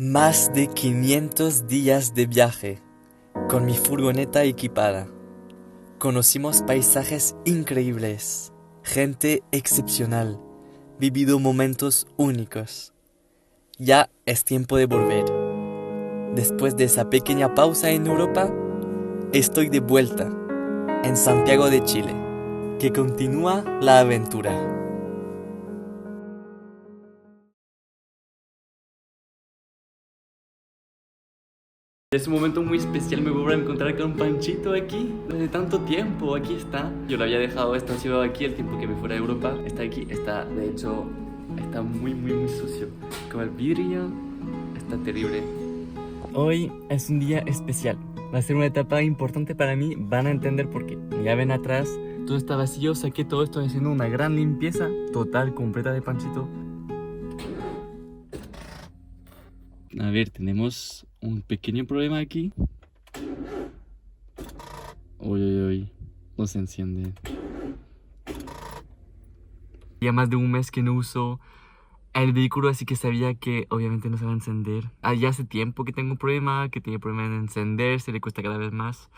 Más de 500 días de viaje, con mi furgoneta equipada. Conocimos paisajes increíbles, gente excepcional, vivido momentos únicos. Ya es tiempo de volver. Después de esa pequeña pausa en Europa, estoy de vuelta, en Santiago de Chile, que continúa la aventura. Es un momento muy especial, me voy a encontrar con Panchito aquí, desde tanto tiempo, aquí está. Yo lo había dejado estacionado aquí el tiempo que me fuera de Europa. Está aquí, está, de hecho, está muy sucio. Como el vidrio, está terrible. Hoy es un día especial, va a ser una etapa importante para mí, van a entender por qué. Ya ven atrás, todo está vacío, saqué todo esto haciendo una gran limpieza total, completa de Panchito. A ver, tenemos un pequeño problema aquí. Uy, no se enciende. Ya más de un mes que no uso el vehículo, así que sabía que obviamente no se va a encender. Ya hace tiempo que tengo un problema, que tiene problema en encenderse, le cuesta cada vez más.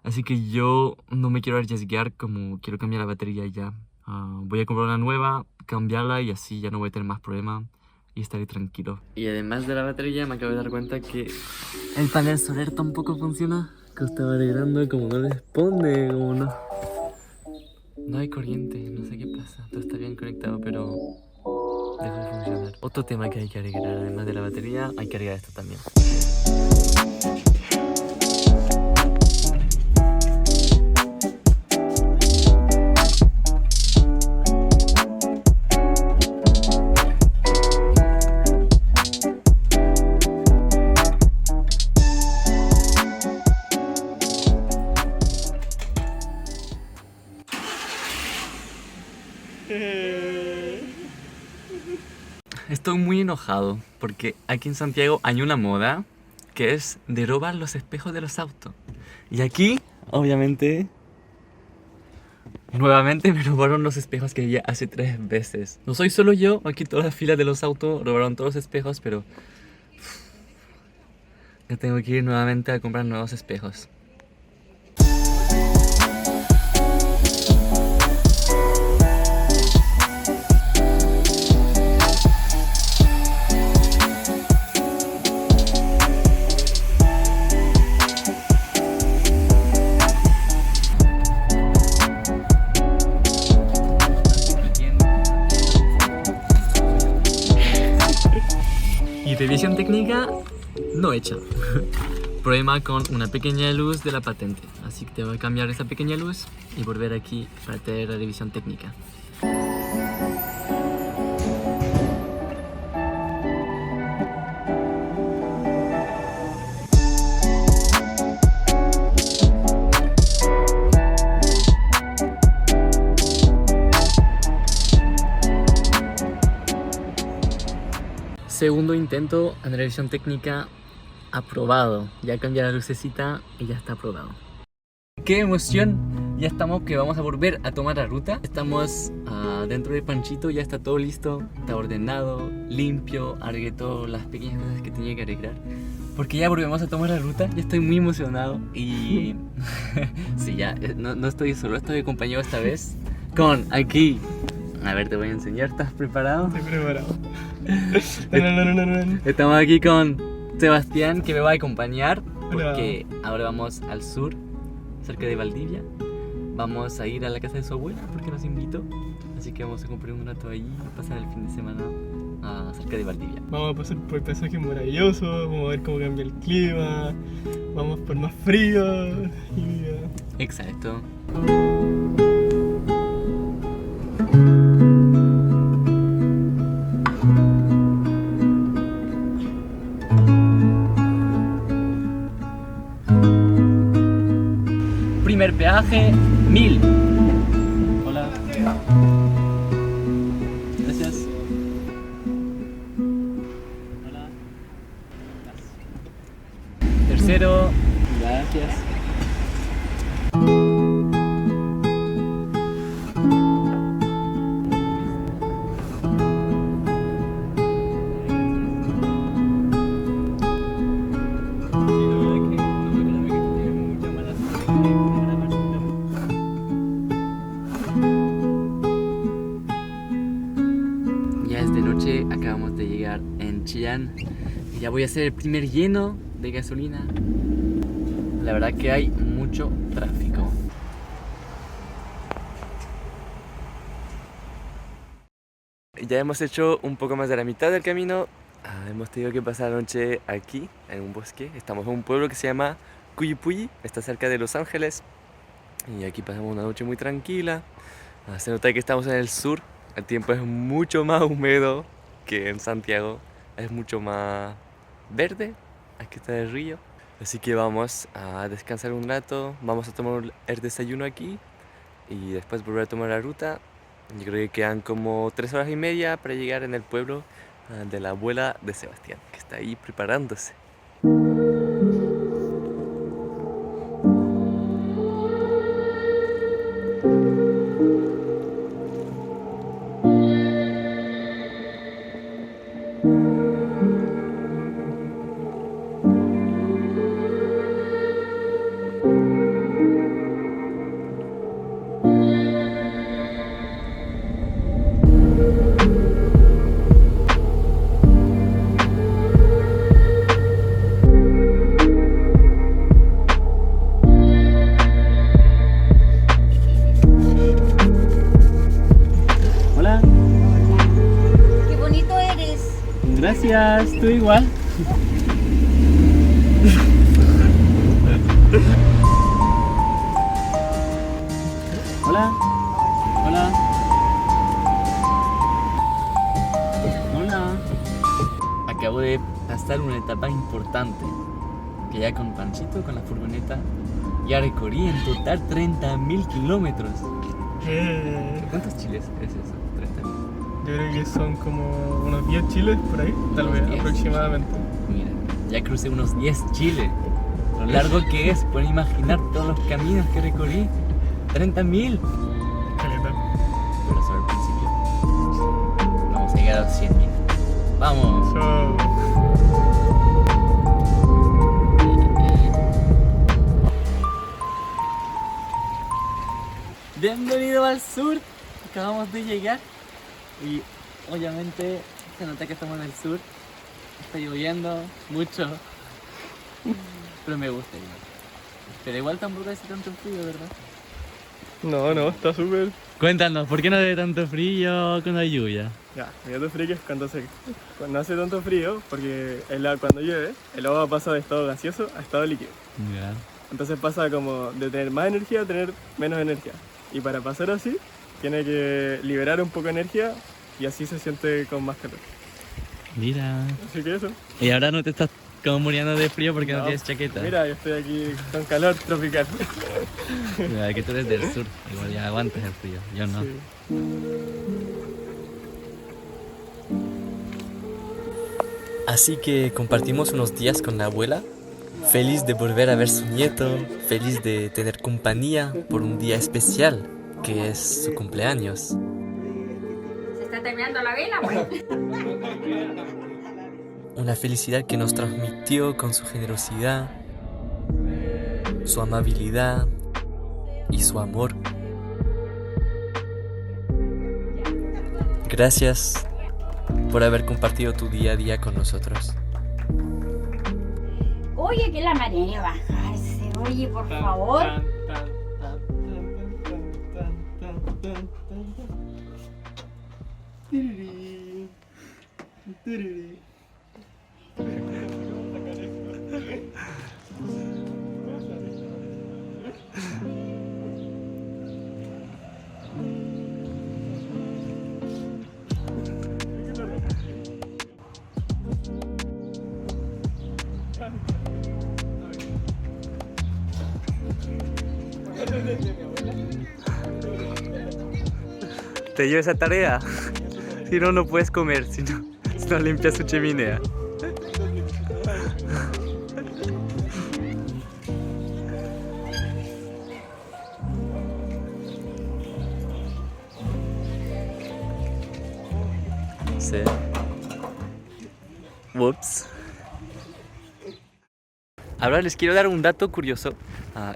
Así que yo no me quiero arriesgar, como quiero cambiar la batería ya. Voy a comprar una nueva, cambiarla y así ya no voy a tener más problema y estaré tranquilo. Y además de la batería me acabo de dar cuenta que el panel solar tampoco funciona. Que estaba arreglando, como no responde, como no. No hay corriente, no sé qué pasa. Todo está bien conectado, pero dejó de funcionar. Otro tema que hay que arreglar, además de la batería, hay que arreglar esto también. Estoy muy enojado porque aquí en Santiago hay una moda que es de robar los espejos de los autos. Y aquí, obviamente, nuevamente me robaron los espejos que había hace 3 veces. No soy solo yo, aquí todas las filas de los autos robaron todos los espejos, pero ya tengo que ir nuevamente a comprar nuevos espejos. Y revisión técnica no hecha. Problema con una pequeña luz de la patente. Así que te voy a cambiar esa pequeña luz y volver aquí para tener la revisión técnica. Segundo intento en revisión técnica, aprobado. Ya cambié la lucecita y ya está aprobado. ¡Qué emoción! Ya estamos que vamos a volver a tomar la ruta. Estamos dentro de Panchito, ya está todo listo, está ordenado, limpio, arreglé todas las pequeñas cosas que tenía que arreglar. Porque ya volvemos a tomar la ruta, ya estoy muy emocionado y... sí, ya, no estoy solo, estoy acompañado esta vez con aquí... A ver, te voy a enseñar, ¿estás preparado? Estoy preparado. Estamos aquí con Sebastián, que me va a acompañar porque ahora vamos al sur, cerca de Valdivia. Vamos a ir a la casa de su abuela porque nos invitó. Así que vamos a comprar un rato allí y pasar el fin de semana cerca de Valdivia. Vamos a pasar por paisajes maravillosos, vamos a ver cómo cambia el clima, vamos por más frío y... Exacto. Primer peaje, 1000. Hola. Gracias. Hola. Tercero. Gracias. en Chillán. Y ya voy a hacer el primer lleno de gasolina. La verdad que hay mucho tráfico. Ya hemos hecho un poco más de la mitad del camino. Hemos tenido que pasar la noche aquí, en un bosque. Estamos en un pueblo que se llama Cuyipulli, está cerca de Los Ángeles. Y aquí pasamos una noche muy tranquila. Se nota que estamos en el sur. El tiempo es mucho más húmedo que en Santiago. Es mucho más verde. Aquí está el río. Así que vamos a descansar un rato. Vamos a tomar el desayuno aquí. Y después volver a tomar la ruta. Yo creo que quedan como 3 horas y media para llegar en el pueblo de la abuela de Sebastián, que está ahí preparándose. Hola. Qué bonito eres. Gracias, tú igual. Hola. Hola. Hola. Acabo de pasar una etapa importante. Que ya con Panchito, con la furgoneta, ya recorrí en total 30.000 kilómetros. ¿Cuántos chiles es eso? 30.000. Yo creo que son como unos 10 chiles por ahí, tal Unos vez, 10. aproximadamente. Mira, ya crucé unos 10 chiles. Lo largo que es, pueden imaginar todos los caminos que recorrí. 30.000. Caleta. Pero solo al principio. Vamos a llegar a los 100.000. ¡Vamos! So, Bienvenido al sur. Acabamos de llegar. Y obviamente se nota que estamos en el sur. Está lloviendo mucho. Pero me gusta igual. Pero igual tampoco hace tanto frío, ¿verdad? no, está súper. Cuéntanos, ¿por qué no hace tanto frío con la lluvia? Ya, mi dato freak es cuando hace tanto frío, porque cuando llueve, el agua pasa de estado gaseoso a estado líquido. Ya. Entonces pasa como de tener más energía a tener menos energía. Y para pasar así, tiene que liberar un poco de energía y así se siente con más calor. Mira. Así que eso. Y ahora no te estás como muriendo de frío porque no tienes chaqueta. Mira, yo estoy aquí con calor tropical. Mira, que tú eres del sur, igual ya aguantas el frío, yo no. Sí. Así que compartimos unos días con la abuela, feliz de volver a ver su nieto, feliz de tener compañía por un día especial, que es su cumpleaños. Se está terminando la vela, pues. Una felicidad que nos transmitió con su generosidad, su amabilidad y su amor. Gracias por haber compartido tu día a día con nosotros. Oye, que la marea bajarse. Oye, por favor. Tiriri, tiriri. Te llevo esa tarea. Si no, no puedes comer. Si no limpias su chimenea. Sí. Whoops. Ahora les quiero dar un dato curioso.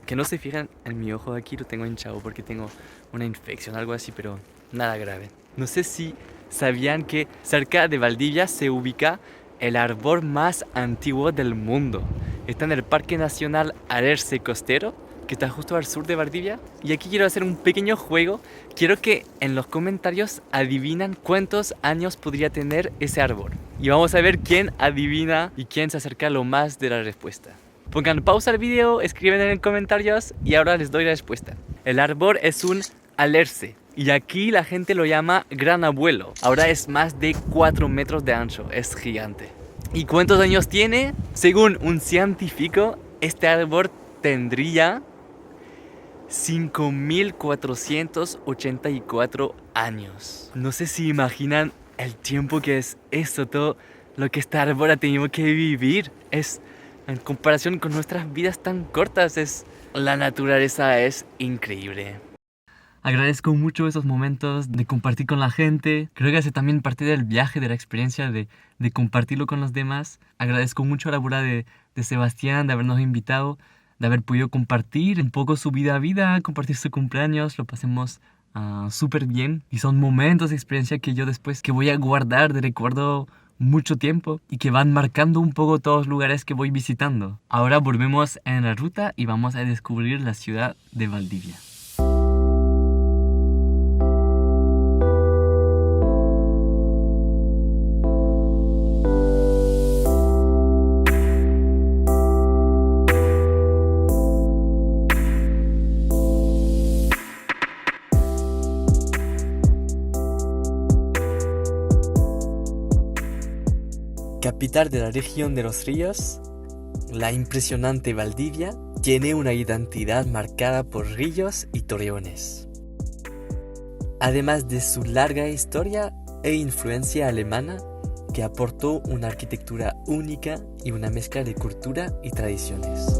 Que no se fijan en mi ojo de aquí, lo tengo hinchado porque tengo una infección, algo así, pero nada grave. No sé si sabían que cerca de Valdivia se ubica el árbol más antiguo del mundo. Está en el Parque Nacional Alerce Costero, que está justo al sur de Valdivia. Y aquí quiero hacer un pequeño juego. Quiero que en los comentarios adivinan cuántos años podría tener ese árbol. Y vamos a ver quién adivina y quién se acerca lo más de la respuesta. Pongan pausa al video, escriben en los comentarios y ahora les doy la respuesta. El árbol es un alerce. Y aquí la gente lo llama gran abuelo. Ahora es más de 4 metros de ancho, es gigante. ¿Y cuántos años tiene? Según un científico, este árbol tendría 5.484 años. No sé si imaginan el tiempo que es eso, todo lo que este árbol ha tenido que vivir. Es, en comparación con nuestras vidas tan cortas, la naturaleza es increíble. Agradezco mucho esos momentos de compartir con la gente. Creo que hace también parte del viaje, de la experiencia de compartirlo con los demás. Agradezco mucho a la boda de Sebastián, de habernos invitado, de haber podido compartir un poco su vida a vida, compartir su cumpleaños. Lo pasemos súper bien. Y son momentos de experiencia que yo después que voy a guardar de recuerdo mucho tiempo y que van marcando un poco todos los lugares que voy visitando. Ahora volvemos en la ruta y vamos a descubrir la ciudad de Valdivia. Capital de la región de los ríos, la impresionante Valdivia tiene una identidad marcada por ríos y torreones. Además de su larga historia e influencia alemana que aportó una arquitectura única y una mezcla de cultura y tradiciones.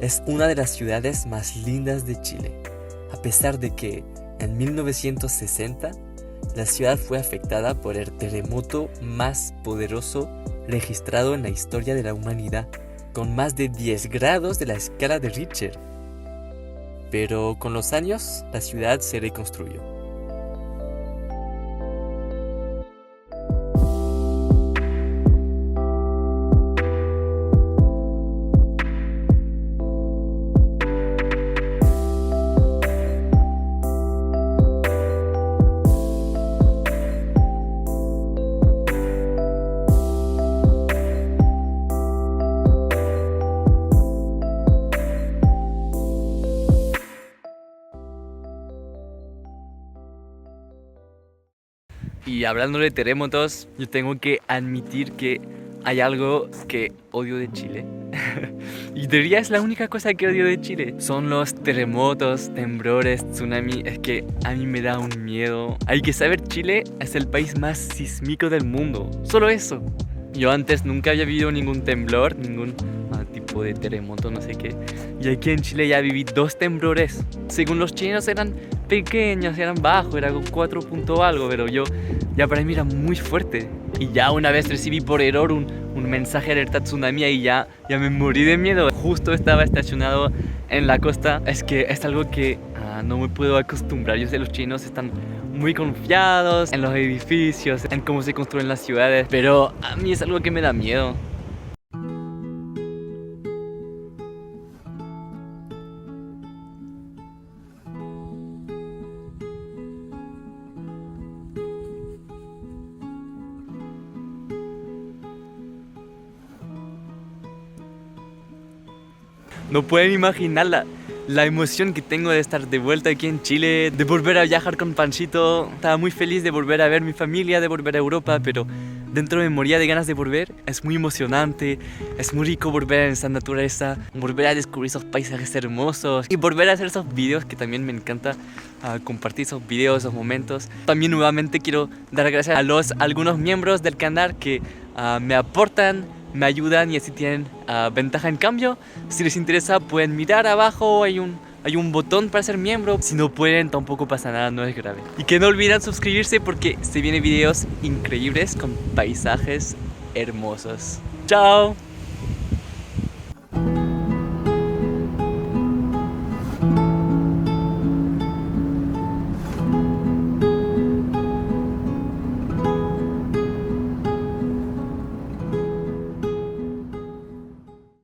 Es una de las ciudades más lindas de Chile. A pesar de que en 1960 la ciudad fue afectada por el terremoto más poderoso registrado en la historia de la humanidad, con más de 10 grados de la escala de Richter. Pero con los años la ciudad se reconstruyó. Y hablando de terremotos, yo tengo que admitir que hay algo que odio de Chile. Y diría es la única cosa que odio de Chile. Son los terremotos, temblores, tsunami. Es que a mí me da un miedo. Hay que saber, Chile es el país más sísmico del mundo. Solo eso. Yo antes nunca había vivido ningún temblor, ningún tipo de terremoto, no sé qué. Y aquí en Chile ya viví 2 temblores. Según los chilenos eran pequeños, eran bajos, era con 4 punto algo, pero ya para mí era muy fuerte. Y ya una vez recibí por error un mensaje de alerta tsunami y ya me morí de miedo. Justo estaba estacionado en la costa. Es que es algo que no me puedo acostumbrar. Yo sé, los chinos están muy confiados en los edificios, en cómo se construyen las ciudades, pero a mí es algo que me da miedo. No pueden imaginar la emoción que tengo de estar de vuelta aquí en Chile, de volver a viajar con Panchito. Estaba muy feliz de volver a ver mi familia, de volver a Europa, pero dentro me moría de ganas de volver. Es muy emocionante, es muy rico volver a esa naturaleza, volver a descubrir esos paisajes hermosos y volver a hacer esos videos que también me encanta compartir esos videos, esos momentos. También nuevamente quiero dar gracias a algunos miembros del canal que me aportan, me ayudan y así tienen ventaja en cambio. Si les interesa pueden mirar abajo, hay un botón para ser miembro. Si no pueden tampoco pasa nada, no es grave. Y que no olviden suscribirse porque se vienen videos increíbles con paisajes hermosos. ¡Chao!